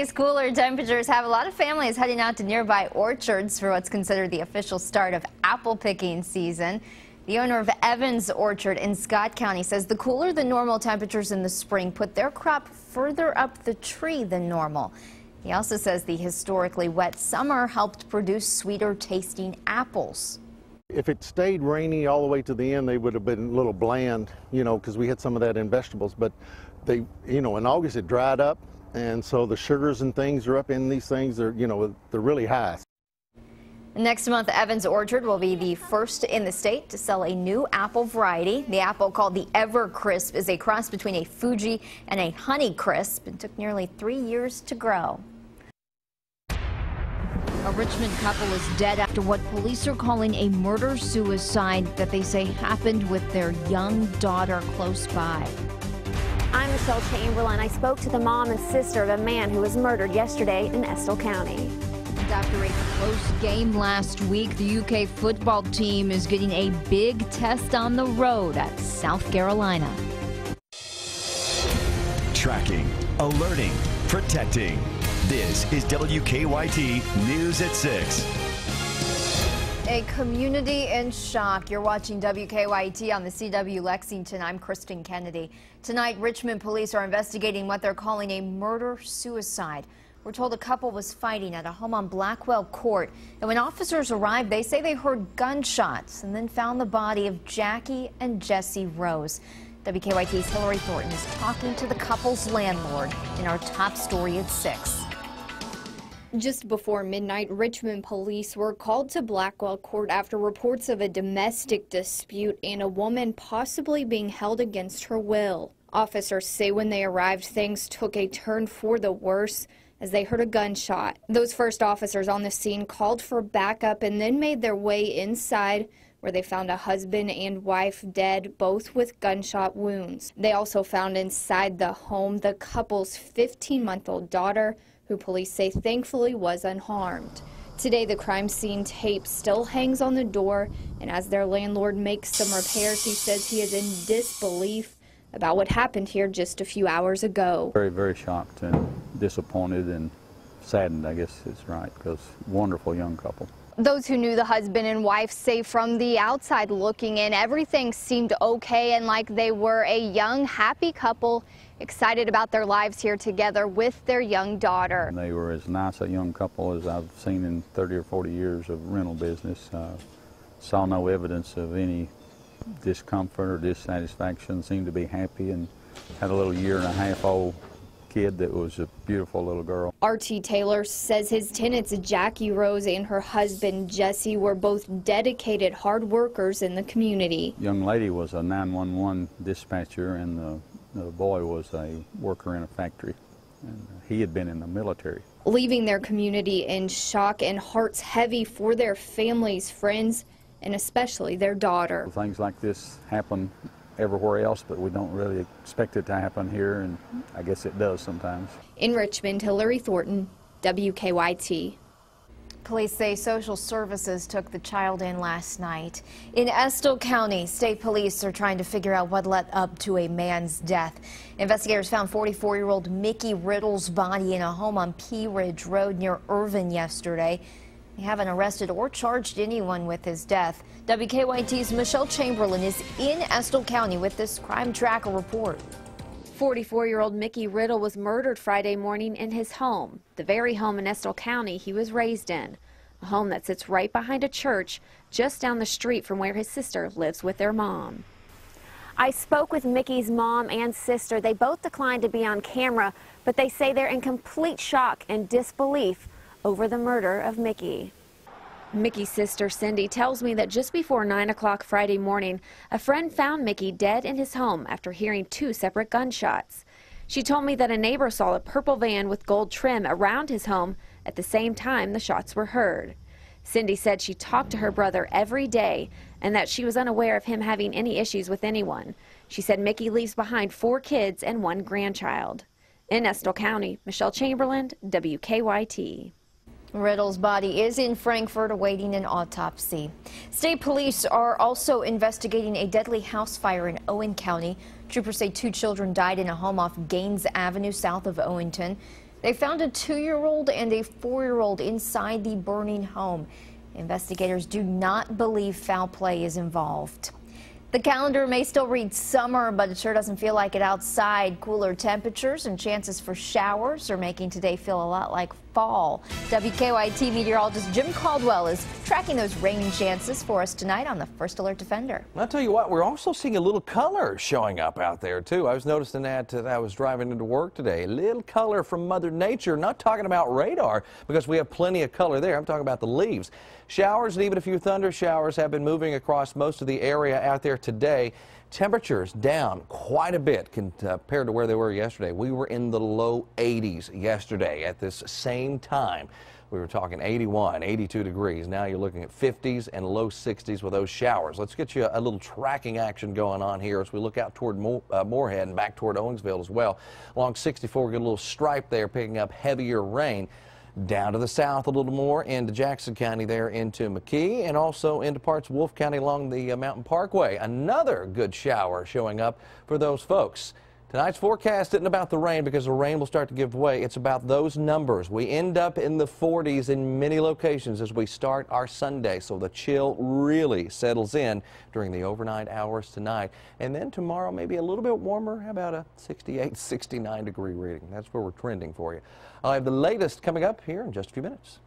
These cooler temperatures have a lot of families heading out to nearby orchards for what's considered the official start of apple picking season. The owner of Evans Orchard in Scott County says the cooler than normal temperatures in the spring put their crop further up the tree than normal. He also says the historically wet summer helped produce sweeter tasting apples. If it stayed rainy all the way to the end, they would have been a little bland, because we had some of that in vegetables. But they, in August it dried up, and so the sugars and things are up in these things. They're really high. Next month, Evans Orchard will be the first in the state to sell a new apple variety. The apple, called the Ever Crisp, is a cross between a Fuji and a Honey Crisp and took nearly 3 years to grow. A Richmond couple is dead after what police are calling a murder-suicide that they say happened with their young daughter close by. I'm Michelle Chamberlain. I spoke to the mom and sister of a man who was murdered yesterday in Estill County. After a close game last week, the UK football team is getting a big test on the road at South Carolina. Tracking, alerting, protecting. This is WKYT News at 6. A community in shock. You're watching WKYT on the CW Lexington. I'm Kristen Kennedy. Tonight, Richmond police are investigating what they're calling a murder-suicide. We're told a couple was fighting at a home on Blackwell Court, and when officers arrived, they say they heard gunshots and then found the body of Jackie and Jesse Rose. WKYT's Hillary Thornton is talking to the couple's landlord in our top story at 6. Just before midnight, Richmond police were called to Blackwell Court after reports of a domestic dispute and a woman possibly being held against her will. Officers say when they arrived, things took a turn for the worse as they heard a gunshot. Those first officers on the scene called for backup and then made their way inside, where they found a husband and wife dead, both with gunshot wounds. They also found inside the home the couple's 15-month-old daughter, who police say thankfully was unharmed. Today, the crime scene tape still hangs on the door, and as their landlord makes some repairs, he says he is in disbelief about what happened here just a few hours ago. Very, very shocked and disappointed and saddened, I guess is right, because wonderful young couple. Those who knew the husband and wife say from the outside looking in, everything seemed okay and like they were a young, happy couple, excited about their lives here together with their young daughter. And they were as nice a young couple as I've seen in 30 or 40 years of rental business. Saw no evidence of any discomfort or dissatisfaction, seemed to be happy, and had a little 1.5-year-old kid that was a beautiful little girl. R.T. Taylor says his tenants Jackie Rose and her husband Jesse were both dedicated hard workers in the community. Young lady was a 911 dispatcher and the boy was a worker in a factory, and he had been in the military. Leaving their community in shock and hearts heavy for their families, friends, and especially their daughter. Things like this happen everywhere else, but we don't really expect it to happen here, and I guess it does sometimes. In Richmond, Hillary Thornton, WKYT. Police say social services took the child in last night. In Estill County, state police are trying to figure out what led up to a man's death. Investigators found 44-year-old Mickey Riddle's body in a home on Pea Ridge Road near Irvin yesterday. They haven't arrested or charged anyone with his death. WKYT's Michelle Chamberlain is in Estill County with this Crime Tracker report. 44-year-old Mickey Riddle was murdered Friday morning in his home, the very home in Estill County he was raised in, a home that sits right behind a church just down the street from where his sister lives with their mom. I spoke with Mickey's mom and sister. They both declined to be on camera, but they say they're in complete shock and disbelief over the murder of Mickey. Mickey's sister Cindy tells me that just before 9 o'clock Friday morning, a friend found Mickey dead in his home after hearing 2 separate gunshots. She told me that a neighbor saw a purple van with gold trim around his home at the same time the shots were heard. Cindy said she talked to her brother every day and that she was unaware of him having any issues with anyone. She said Mickey leaves behind 4 kids and 1 grandchild. In Estill County, Michelle Chamberlain, WKYT. Riddle's body is in Frankfort awaiting an autopsy. State police are also investigating a deadly house fire in Owen County. Troopers say 2 children died in a home off Gaines Avenue south of Owington. They found a 2-year-old and a 4-year-old inside the burning home. Investigators do not believe foul play is involved. The calendar may still read summer, but it sure doesn't feel like it outside. Cooler temperatures and chances for showers are making today feel a lot like fall. WKYT meteorologist Jim Caldwell is tracking those rain chances for us tonight on the First Alert Defender. I'll tell you what, we're also seeing a little color showing up out there, too. I was noticing that I was driving into work today. A little color from Mother Nature. Not talking about radar, because we have plenty of color there. I'm talking about the leaves. Showers and even a few thunder showers have been moving across most of the area out there today. Temperatures down quite a bit compared to where they were yesterday. We were in the low 80s yesterday at this same time. We were talking 81, 82 degrees. Now you're looking at 50s and low 60s with those showers. Let's get you a little tracking action going on here as we look out toward Moorhead and back toward Owensville as well. Along 64, we get a little stripe there picking up heavier rain. Down to the south a little more into Jackson County there into McKee and also into parts of Wolfe County along the Mountain Parkway. Another good shower showing up for those folks. Tonight's forecast isn't about the rain because the rain will start to give way. It's about those numbers. We end up in the 40s in many locations as we start our Sunday, so the chill really settles in during the overnight hours tonight. And then tomorrow maybe a little bit warmer. How about a 68, 69 degree reading? That's where we're trending for you. I'll have the latest coming up here in just a few minutes.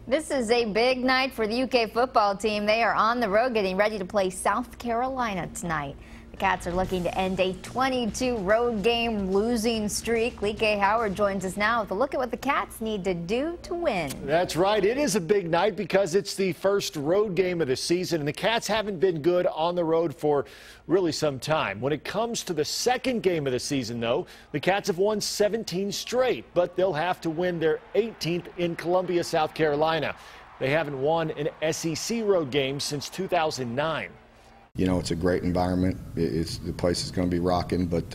This is a big night for the UK football team. They are on the road getting ready to play South Carolina tonight. The Cats are looking to end a 22 road game losing streak. Lee K. Howard joins us now with a look at what the Cats need to do to win. That's right. It is a big night because it's the first road game of the season, and the Cats haven't been good on the road for really some time. When it comes to the second game of the season, though, the Cats have won 17 straight, but they'll have to win their 18th in Columbia, South Carolina. They haven't won an SEC road game since 2009. You know, it's a great environment. The place is going to be rocking, but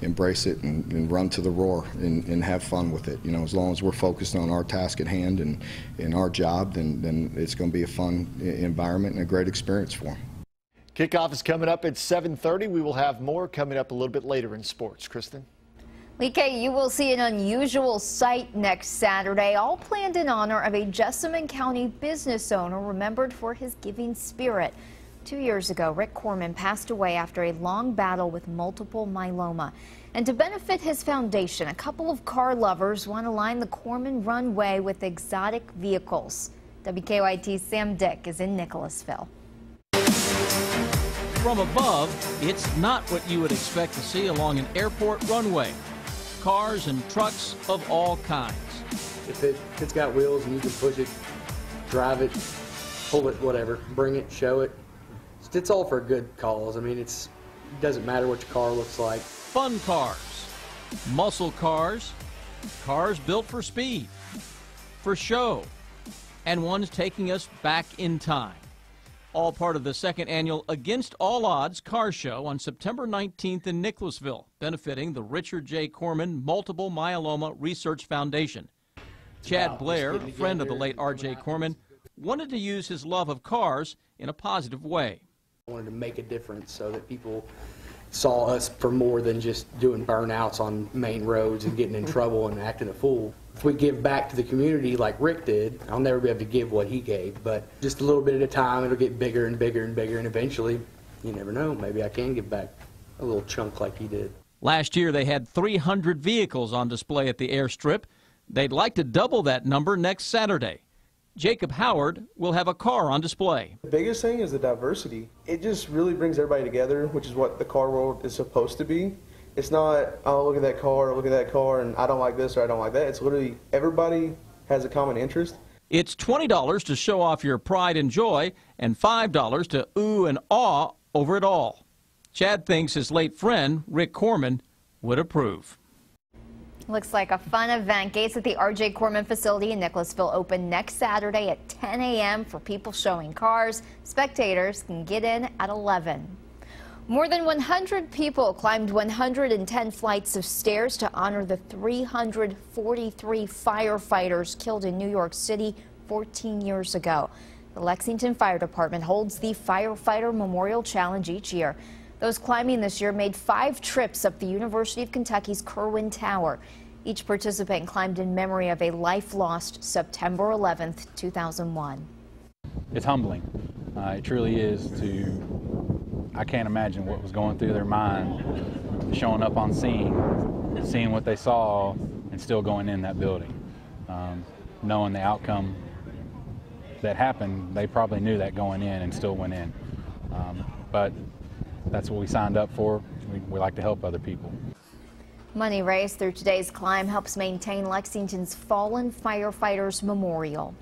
embrace it and run to the roar and have fun with it. You know, as long as we're focused on our task at hand and our job, then it's going to be a fun environment and a great experience for them. Kickoff is coming up at 7:30. We will have more coming up a little bit later in sports. Kristen? Lee K., you will see an unusual sight next Saturday, all planned in honor of a Jessamine County business owner remembered for his giving spirit. 2 years ago, Rick Corman passed away after a long battle with multiple myeloma. And to benefit his foundation, a couple of car lovers want to line the Corman runway with exotic vehicles. WKYT's Sam Dick is in Nicholasville. From above, it's not what you would expect to see along an airport runway. Cars and trucks of all kinds. If it's got wheels and you can push it, drive it, pull it, whatever, bring it, show it. It's all for good cause. I mean, it doesn't matter what your car looks like. Fun cars, muscle cars, cars built for speed, for show, and ones taking us back in time. All part of the second annual Against All Odds car show on September 19th in Nicholasville, benefiting the Richard J. Corman Multiple Myeloma Research Foundation. Chad Blair, friend of the late R.J. Corman, wanted to use his love of cars in a positive way. I wanted to make a difference so that people saw us for more than just doing burnouts on main roads and getting in trouble and acting a fool. If we give back to the community like Rick did, I'll never be able to give what he gave, but just a little bit at a time, it'll get bigger and bigger and bigger, and eventually, you never know, maybe I can give back a little chunk like he did. Last year, they had 300 vehicles on display at the airstrip. They'd like to double that number next Saturday. Jacob Howard will have a car on display. The biggest thing is the diversity. It just really brings everybody together, which is what the car world is supposed to be. It's not, oh, look at that car, and I don't like this or I don't like that. It's literally everybody has a common interest. It's $20 to show off your pride and joy and $5 to ooh and awe over it all. Chad thinks his late friend, Rick Corman, would approve. Looks like a fun event. Gates at the R.J. Corman facility in Nicholasville open next Saturday at 10 a.m. for people showing cars. Spectators can get in at 11. More than 100 people climbed 110 flights of stairs to honor the 343 firefighters killed in New York City 14 years ago. The Lexington Fire Department holds the Firefighter Memorial Challenge each year. Those climbing this year made 5 trips up the University of Kentucky's Kirwan Tower. Each participant climbed in memory of a life lost September 11th, 2001. It's humbling. It truly is. I can't imagine what was going through their mind, showing up on scene, seeing what they saw, and still going in that building. Knowing the outcome that happened, they probably knew that going in and still went in. But that's what we signed up for. We like to help other people. Money raised through today's climb helps maintain Lexington's Fallen Firefighters Memorial.